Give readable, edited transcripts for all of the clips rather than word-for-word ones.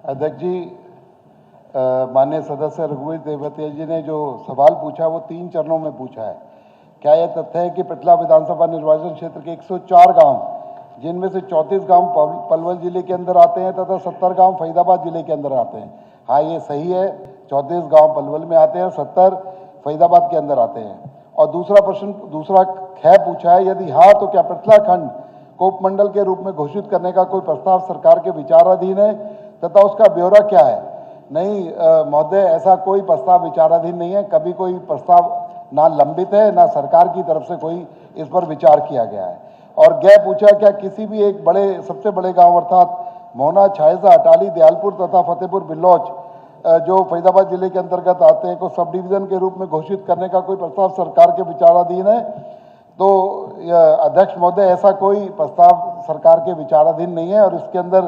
अध्यक्ष जी, माननीय सदस्य रघुवीर तेवतिया जी ने जो सवाल पूछा वो 3 चरणों में पूछा है। क्या यह तथ्य है कि पिछला विधानसभा निर्वाचन क्षेत्र के 104 गांव, जिनमें से 34 गांव पलवल जिले के अंदर आते हैं तथा 70 गांव फरीदाबाद जिले के अंदर आते हैं? हाँ, ये सही है। 34 गांव पलवल में आते हैं, 70 फरीदाबाद के अंदर आते हैं। और दूसरा ख पूछा है, यदि हाँ तो क्या पृथला खंड को उपमंडल के रूप में घोषित करने का कोई प्रस्ताव सरकार के विचाराधीन है तथा उसका ब्यौरा क्या है? नहीं महोदय, ऐसा कोई प्रस्ताव विचाराधीन नहीं है। कभी कोई प्रस्ताव ना लंबित है, ना सरकार की तरफ से कोई इस पर विचार किया गया है। और गै पूछा, क्या किसी भी एक सबसे बड़े गांव अर्थात मोहना, छायजा, अटाली, दयालपुर तथा फतेहपुर बिल्लौच जो फरीदाबाद जिले के अंतर्गत आते हैं को सब डिवीजन के रूप में घोषित करने का कोई प्रस्ताव सरकार के विचाराधीन है? तो अध्यक्ष महोदय, ऐसा कोई प्रस्ताव सरकार के विचाराधीन नहीं है। और इसके अंदर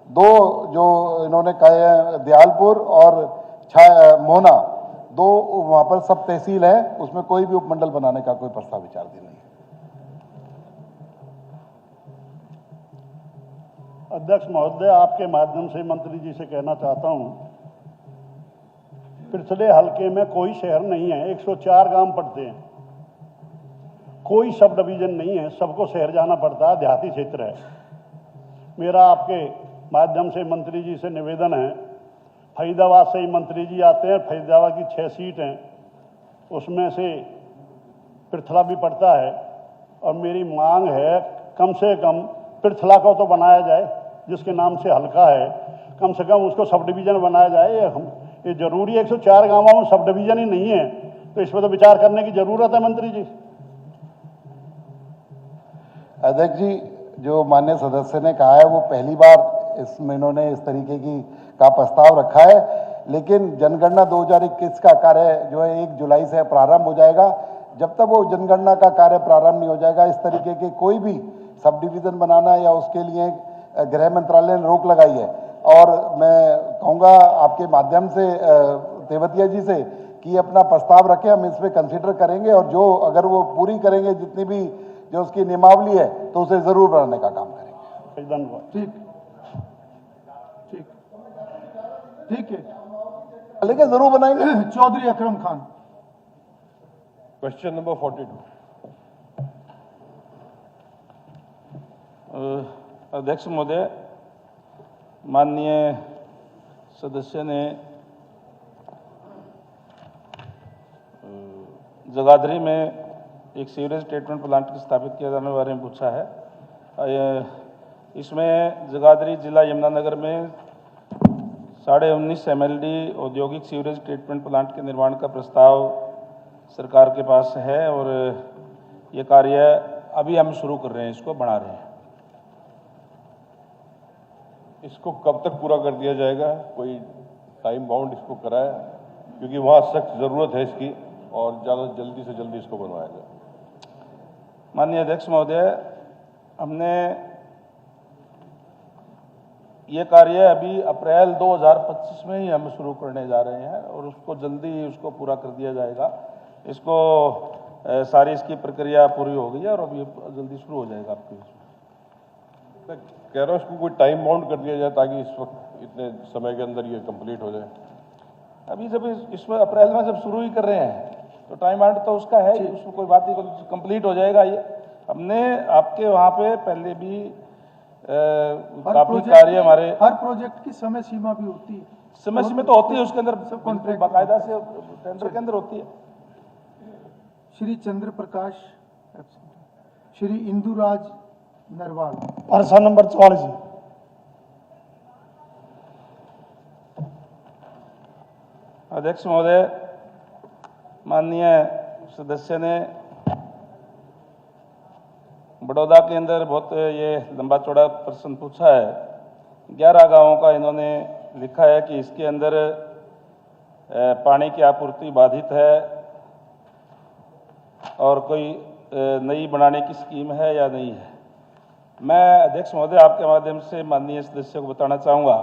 2 जो इन्होंने कहे हैं, दयालपुर और मोहना, 2 वहां पर सब तहसील है, उसमें कोई भी उपमंडल बनाने का कोई प्रस्ताव विचाराधीन नहीं है। अध्यक्ष महोदय, आपके माध्यम से मंत्री जी से कहना चाहता हूं, पिछले हलके में कोई शहर नहीं है, 104 गांव पड़ते हैं, कोई सब डिवीजन नहीं है, सबको शहर जाना पड़ता है, देहाती क्षेत्र है। मेरा आपके माध्यम से मंत्री जी से निवेदन है, फरीदाबाद से ही मंत्री जी आते हैं, फरीदाबाद की 6 सीट हैं, उसमें से पृथला भी पड़ता है। और मेरी मांग है, कम से कम पृथला को तो बनाया जाए, जिसके नाम से हल्का है, कम से कम उसको सब डिवीजन बनाया जाए। ये जरूरी है, 104 गांवों में सब डिवीजन ही नहीं है, तो इस पर तो विचार करने की जरूरत है मंत्री जी। अध्यक्ष जी, जो माननीय सदस्य ने कहा है वो पहली बार इसमें इन्होंने इस तरीके का प्रस्ताव रखा है। लेकिन जनगणना 2021 का कार्य जो है 1 जुलाई से प्रारंभ हो जाएगा। जब तक वो जनगणना का कार्य प्रारंभ नहीं हो जाएगा, इस तरीके के कोई भी सब डिवीजन बनाना या उसके लिए गृह मंत्रालय ने रोक लगाई है। और मैं कहूँगा आपके माध्यम से तेवतिया जी से कि अपना प्रस्ताव रखें, हम इस पर कंसिडर करेंगे और जो अगर वो पूरी करेंगे, जितनी भी जो उसकी नियमावली है, तो उसे जरूर बनाने का काम करेंगे। धन्यवाद। ठीक है, लेकिन जरूर बनाएंगे। चौधरी अकरम खान। Question number 42। अध्यक्ष महोदय, माननीय सदस्य ने जगाधरी में एक सीवरेज ट्रीटमेंट प्लांट स्थापित किया जाने के बारे में पूछा है। इसमें जगाधरी जिला यमुनानगर में 19.5 MLD औद्योगिक सीवरेज ट्रीटमेंट प्लांट के निर्माण का प्रस्ताव सरकार के पास है और ये कार्य अभी हम शुरू कर रहे हैं, इसको बढ़ा रहे हैं। इसको कब तक पूरा कर दिया जाएगा? कोई टाइम बाउंड इसको कराया? क्योंकि वहाँ सख्त ज़रूरत है इसकी और ज़्यादा जल्दी से जल्दी इसको बनवाया जाए। माननीय अध्यक्ष महोदय, हमने ये कार्य अभी अप्रैल 2025 में ही हम शुरू करने जा रहे हैं और उसको जल्दी उसको पूरा कर दिया जाएगा। इसको सारी इसकी प्रक्रिया पूरी हो गई है और अभी जल्दी शुरू हो जाएगा। आपके मैं कह रहा हूँ इसको कोई टाइम बाउंड कर दिया जाए ताकि इस वक्त इतने समय के अंदर ये कंप्लीट हो जाए। अभी जब इसमें अप्रैल में जब शुरू ही कर रहे हैं तो टाइम बाउंड तो उसका है, उसमें कोई बात नहीं, कंप्लीट हो जाएगा। ये हमने आपके वहाँ पे पहले भी काफी कार्य हमारे, हर प्रोजेक्ट की समय सीमा भी होती है। समय सीमा तो होती है, उसके अंदर कॉन्ट्रैक्ट बाकायदा से टेंडर के अंदर होती है। श्री चंद्र प्रकाश, श्री इंदुराज नरवाल। पर्चा नंबर 44। अध्यक्ष महोदय, माननीय सदस्य ने बड़ौदा के अंदर बहुत ये लंबा चौड़ा प्रश्न पूछा है। 11 गांवों का इन्होंने लिखा है कि इसके अंदर पानी की आपूर्ति बाधित है और कोई नई बनाने की स्कीम है या नहीं है। मैं अध्यक्ष महोदय आपके माध्यम से माननीय सदस्य को बताना चाहूँगा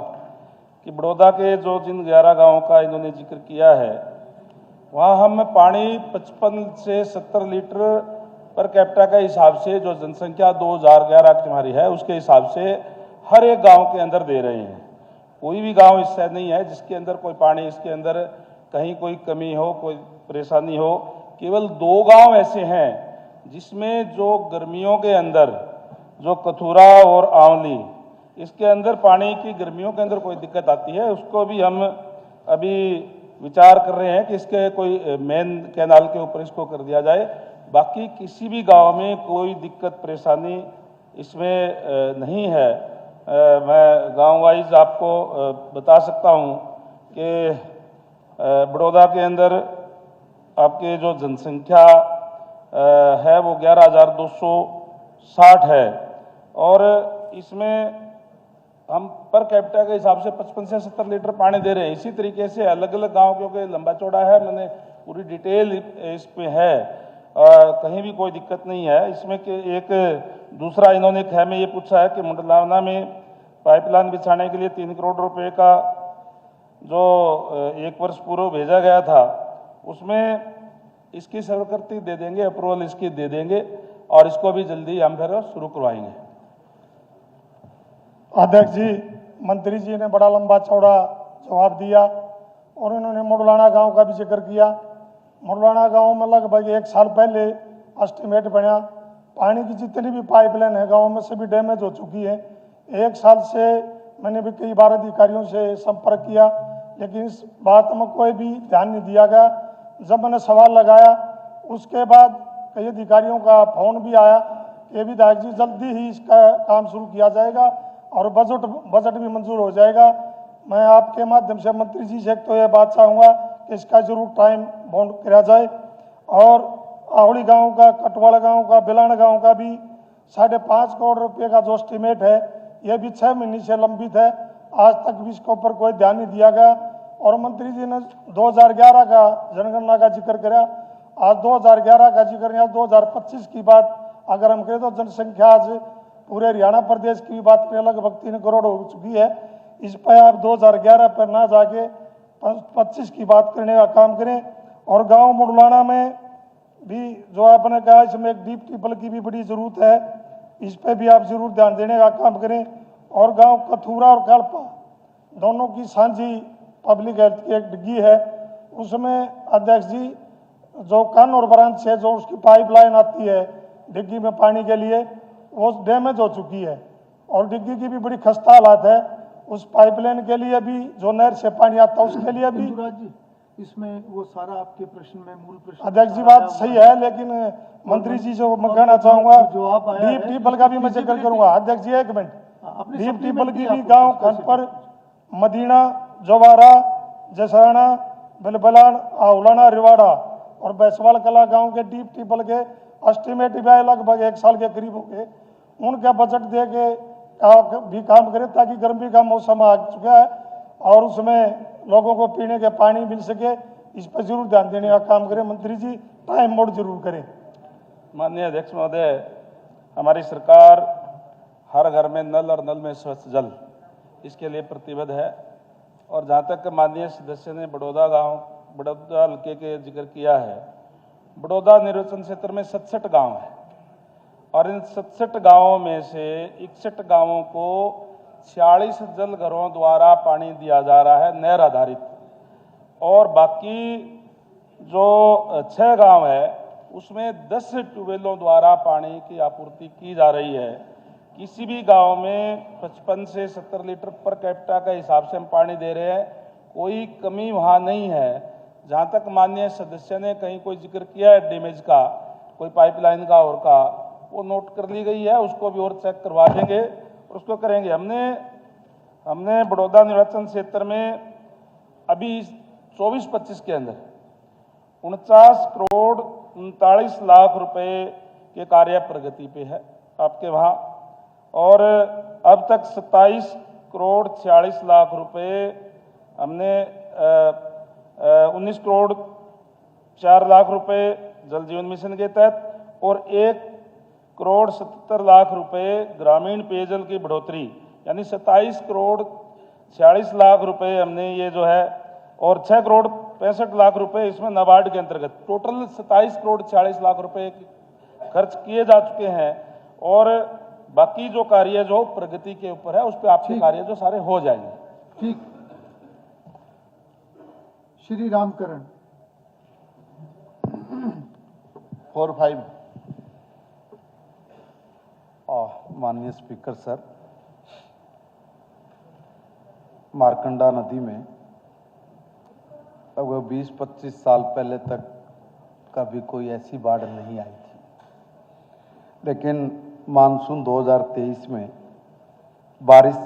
कि बड़ौदा के जिन 11 गांवों का इन्होंने जिक्र किया है, वहाँ हम पानी 55 से 70 लीटर पर कैपिटा के हिसाब से, जो जनसंख्या 2011 की हमारी है उसके हिसाब से हर एक गांव के अंदर दे रहे हैं। कोई भी गांव इससे नहीं है जिसके अंदर कोई पानी, इसके अंदर कहीं कोई कमी हो, कोई परेशानी हो। केवल 2 गांव ऐसे हैं जिसमें जो गर्मियों के अंदर जो कथुरा और आंवली, इसके अंदर पानी की गर्मियों के अंदर कोई दिक्कत आती है। उसको भी हम अभी विचार कर रहे हैं कि इसके कोई मेन कैनाल के ऊपर इसको कर दिया जाए। बाकी किसी भी गांव में कोई दिक्कत परेशानी इसमें नहीं है। मैं गांव वाइज आपको बता सकता हूं कि बड़ौदा के अंदर आपके जो जनसंख्या है वो 11,260 है और इसमें हम पर कैपिटा के हिसाब से 55 से 70 लीटर पानी दे रहे हैं। इसी तरीके से अलग अलग गांव, क्योंकि लंबा चौड़ा है, मैंने पूरी डिटेल इस पे है, कहीं भी कोई दिक्कत नहीं है इसमें। कि एक दूसरा इन्होंने ख्याल में ये पूछा है कि मुंडलाना में पाइपलाइन बिछाने के लिए 3 करोड़ रुपए का जो 1 वर्ष पूर्व भेजा गया था, उसमें इसकी स्वीकृति दे देंगे, अप्रूवल इसकी दे देंगे और इसको भी जल्दी हम फिर शुरू करवाएंगे। अध्यक्ष जी, मंत्री जी ने बड़ा लंबा चौड़ा जवाब दिया और उन्होंने मुंडलाना गांव का भी जिक्र किया। मुंडलाना गांव में लगभग 1 साल पहले एस्टिमेट बना, पानी की जितनी भी पाइपलाइन है गांव में सभी डैमेज हो चुकी है। 1 साल से मैंने भी कई बार अधिकारियों से संपर्क किया, लेकिन इस बात में कोई भी ध्यान नहीं दिया गया। जब मैंने सवाल लगाया उसके बाद कई अधिकारियों का फोन भी आया कि विधायक जी जल्दी ही इसका काम शुरू किया जाएगा और बजट भी मंजूर हो जाएगा। मैं आपके माध्यम से मंत्री जी से तो यह बात चाहूँगा कि इसका जरूर टाइम बाउंड किया जाए। और आवड़ी गांव का, कटवाड़ा गांव का, बिलान गांव का भी 5.5 करोड़ रुपए का जो एस्टिमेट है, यह भी 6 महीने से लंबित है। आज तक भी इसके ऊपर कोई ध्यान नहीं दिया गया। और मंत्री जी ने 2011 का जनगणना का जिक्र किया, आज 2011 का जिक्र नहीं, 2025 की बात अगर हम करें तो जनसंख्या आज पूरे हरियाणा प्रदेश की बात करें लगभग 3 करोड़ हो चुकी है। इस पर आप 2011 पर ना जाके 25 की बात करने का काम करें। और गांव मुंडलाना में भी जो आपने कहा, इसमें एक डीप टिब्बल की भी बड़ी जरूरत है, इस पर भी आप जरूर ध्यान देने का काम करें। और गांव कथुरा और कालपा दोनों की साझी पब्लिक हेल्थ की एक डिग्गी है, उसमें अध्यक्ष जी जो कान और ब्रांच से जो उसकी पाइपलाइन आती है डिग्गी में पानी के लिए, वो डैमेज हो चुकी है और डिग्गी की भी बड़ी खस्ता हालात है। उस पाइपलाइन के लिए भी जो नहर से पानी आता है उसके लिए भी। इंदुराज जी, इसमें वो सारा आपके प्रश्न में मूल प्रश्न अध्यक्ष जी बात सही है, लेकिन मंत्री जी से मैं कहना चाहूंगा डीप टिब्बल का भी मैं जिक्र करूंगा। अध्यक्ष जी 1 मिनट, डीप टिब्बल की भी गांव खनपर, मदीना, जवारा, जसराना, बिलबलान, आउलाना, रिवाड़ा और बैसवाल कला गांव के डीप टिब्बल के एस्टिमेट भी लगभग 1 साल के करीब हो गए। उनका बजट दे के भी काम करें ताकि गर्मी का मौसम आ चुका है और उसमें लोगों को पीने के पानी मिल सके। इस पर जरूर ध्यान देने का काम करें मंत्री जी, टाइम मोड जरूर करें। माननीय अध्यक्ष महोदय, हमारी सरकार हर घर में नल और नल में स्वच्छ जल, इसके लिए प्रतिबद्ध है। और जहाँ तक माननीय सदस्य ने बड़ौदा हल्के के जिक्र किया है, बड़ौदा निर्वाचन क्षेत्र में 67 गांव है और इन 67 गांवों में से 61 गांवों को 46 जल घरों द्वारा पानी दिया जा रहा है, नहर आधारित। और बाकी जो 6 गांव है उसमें 10 ट्यूबवेलों द्वारा पानी की आपूर्ति की जा रही है। किसी भी गांव में 55 से 70 लीटर पर कैपिटा के हिसाब से हम पानी दे रहे हैं, कोई कमी वहाँ नहीं है। जहाँ तक माननीय सदस्य ने कहीं कोई जिक्र किया है डैमेज का, कोई पाइपलाइन का और का, वो नोट कर ली गई है, उसको भी और चेक करवा देंगे और उसको करेंगे। हमने बड़ौदा निर्वाचन क्षेत्र में अभी 24-25 के अंदर 49 करोड़ 39 लाख रुपए के कार्य प्रगति पे है आपके वहाँ, और अब तक 27 करोड़ 46 लाख रुपए हमने 19 करोड़ 4 लाख रुपए जल जीवन मिशन के तहत और 1 करोड़ 77 लाख रुपए ग्रामीण पेयजल की बढ़ोतरी, यानी 27 करोड़ 46 लाख रुपए हमने ये जो है, और 6 करोड़ 65 लाख रुपए इसमें नाबार्ड के अंतर्गत टोटल 27 करोड़ 40 लाख रुपए खर्च किए जा चुके हैं। और बाकी जो कार्य जो प्रगति के ऊपर है उस पर आपके कार्य जो सारे हो जाएंगे। ठीक। श्री रामकरण। 4-5। माननीय स्पीकर सर, मारकंडा नदी में लगभग 20-25 साल पहले तक कभी कोई ऐसी बाढ़ नहीं आई थी, लेकिन मानसून 2023 में बारिश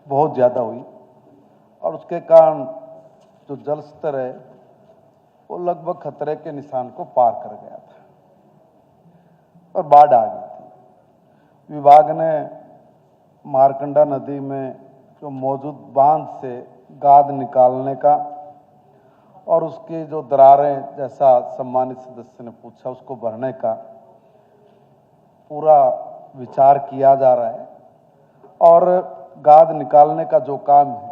बहुत ज़्यादा हुई और उसके कारण जो जल स्तर है वो लगभग खतरे के निशान को पार कर गया था और बाढ़ आ गई थी। विभाग ने मारकंडा नदी में जो मौजूद बांध से गाद निकालने का और उसकी जो दरारें, जैसा सम्मानित सदस्य ने पूछा, उसको भरने का पूरा विचार किया जा रहा है और गाद निकालने का जो काम है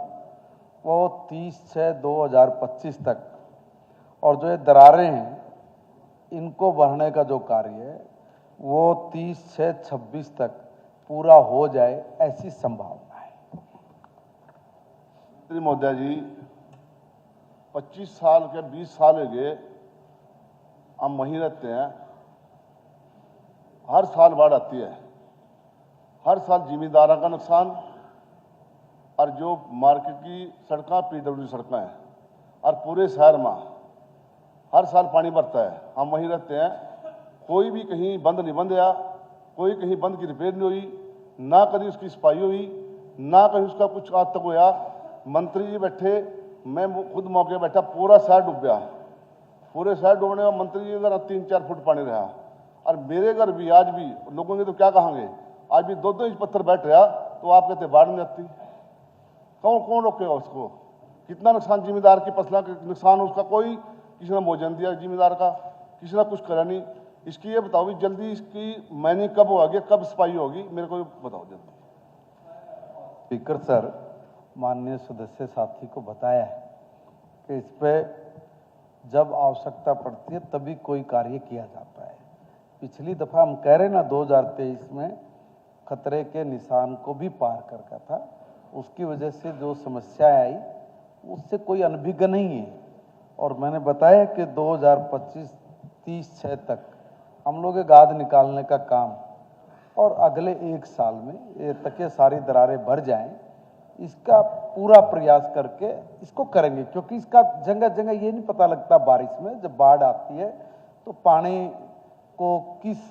वो 30/6/2025 तक, और जो ये दरारें हैं इनको भरने का जो कार्य है वो 30/6/26 तक पूरा हो जाए, ऐसी संभावना है। श्री महोदय जी, 25 साल के 20 साल हो गए हम वहीं रहते हैं। हर साल बाढ़ आती है, हर साल जिम्मेदारों का नुकसान, और जो मार्केट की सड़कें पीडब्ल्यू सड़कें हैं, और पूरे शहर में हर साल पानी भरता है। हम वहीं रहते हैं, कोई भी कहीं बंद नहीं बंधया, कोई कहीं बंद की रिपेयर नहीं हुई, ना कभी उसकी सफाई हुई, ना कहीं उसका कुछ आज तक होया। मंत्री जी बैठे, मैं खुद मौके बैठा, पूरा शहर डूब गया। पूरे शहर डूबने में मंत्री जी का 3-4 फुट पानी रहा, और मेरे घर भी आज भी लोगों ने तो क्या कहेंगे, आज भी 2-2 इंच पत्थर बैठ रहा, तो आप कहते बाढ़ नहीं आती। कौन रोकेगा उसको? कितना नुकसान जिम्मेदार की फसलों का नुकसान, उसका कोई किसी ने भोजन दिया जिम्मेदार का, किसी ने कुछ करा नहीं। इसकी ये बताओ भी जल्दी, इसकी मैंने कब होगी, कब सफाई होगी, मेरे को बताओ जल्दी। स्पीकर सर, माननीय सदस्य साथी को बताया है कि इस पे जब आवश्यकता पड़ती है तभी कोई कार्य किया जाता है। पिछली दफा हम कह रहे ना 2023 में खतरे के निशान को भी पार कर गया था, उसकी वजह से जो समस्या आई उससे कोई अनभिज्ञ नहीं है। और मैंने बताया कि 2025-30/6 तक हम लोग गाद निकालने का काम, और अगले 1 साल में ये तक ये सारी दरारें भर जाएं, इसका पूरा प्रयास करके इसको करेंगे। क्योंकि इसका जगह जगह ये नहीं पता लगता, बारिश में जब बाढ़ आती है तो पानी को किस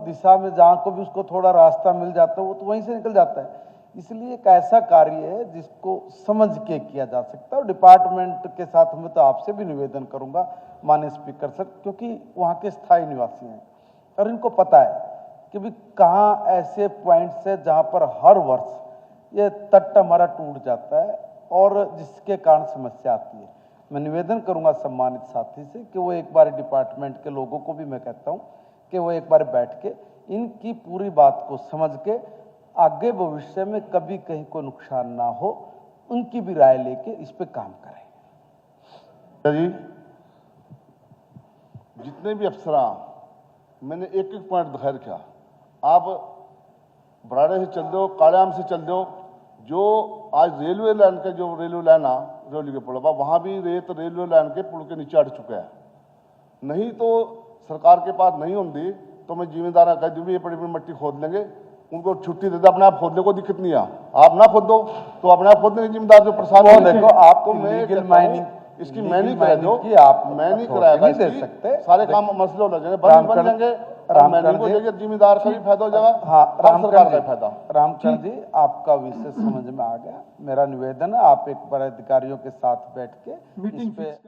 दिशा में, जहाँ को भी उसको थोड़ा रास्ता मिल जाता है वो तो वहीं से निकल जाता है। इसलिए एक ऐसा कार्य है जिसको समझ के किया जा सकता है, और डिपार्टमेंट के साथ मैं तो आपसे भी निवेदन करूंगा माननीय स्पीकर सर, क्योंकि वहाँ के स्थायी निवासी हैं और इनको पता है कि भी कहाँ ऐसे पॉइंट्स है जहाँ पर हर वर्ष ये तट हमारा टूट जाता है और जिसके कारण समस्या आती है। मैं निवेदन करूंगा सम्मानित साथी से कि वो एक बार डिपार्टमेंट के लोगों को भी मैं कहता हूँ कि वो एक बार बैठ के इनकी पूरी बात को समझ के आगे भविष्य में कभी कहीं को नुकसान ना हो, उनकी भी राय लेके इस पे काम करें। जी, जितने भी अफसरां, मैंने एक एक पॉइंट दिखा रखा। आप बराड़े से चल दो, कालाम से चल दो, जो आज रेलवे लाइन का जो रेलवे लाइन आ रेलवे के पुल पर, वहाँ भी रेत रेलवे लाइन के पुल के नीचे अट चुका है। नहीं तो सरकार के पास नहीं होती तो मैं जिम्मेदार कह दूँ भी ये बड़ी बड़ी मट्टी खोद लेंगे, उनको छुट्टी दे दे, अपने आप खोदने को दिक्कत नहीं है। आप ना खोद दो तो अपने आप खोदने के जिम्मेदार जो प्रशासन, देखो आपको लीगल माइनिंग, इसकी मैं नहीं करा दो, मैं नहीं कराएगा, नहीं दे सकते, सारे काम मसले हो जाएंगे, बन जाएंगे, मैंने को देंगे, जिम्मेदार का भी फायदा हो जाएगा। हाँ, सरकार का फायदा। रामकरण जी, आपका विषय समझ में आ गया। मेरा निवेदन है आप एक बार अधिकारियों के साथ बैठ के मीटिंग इस पे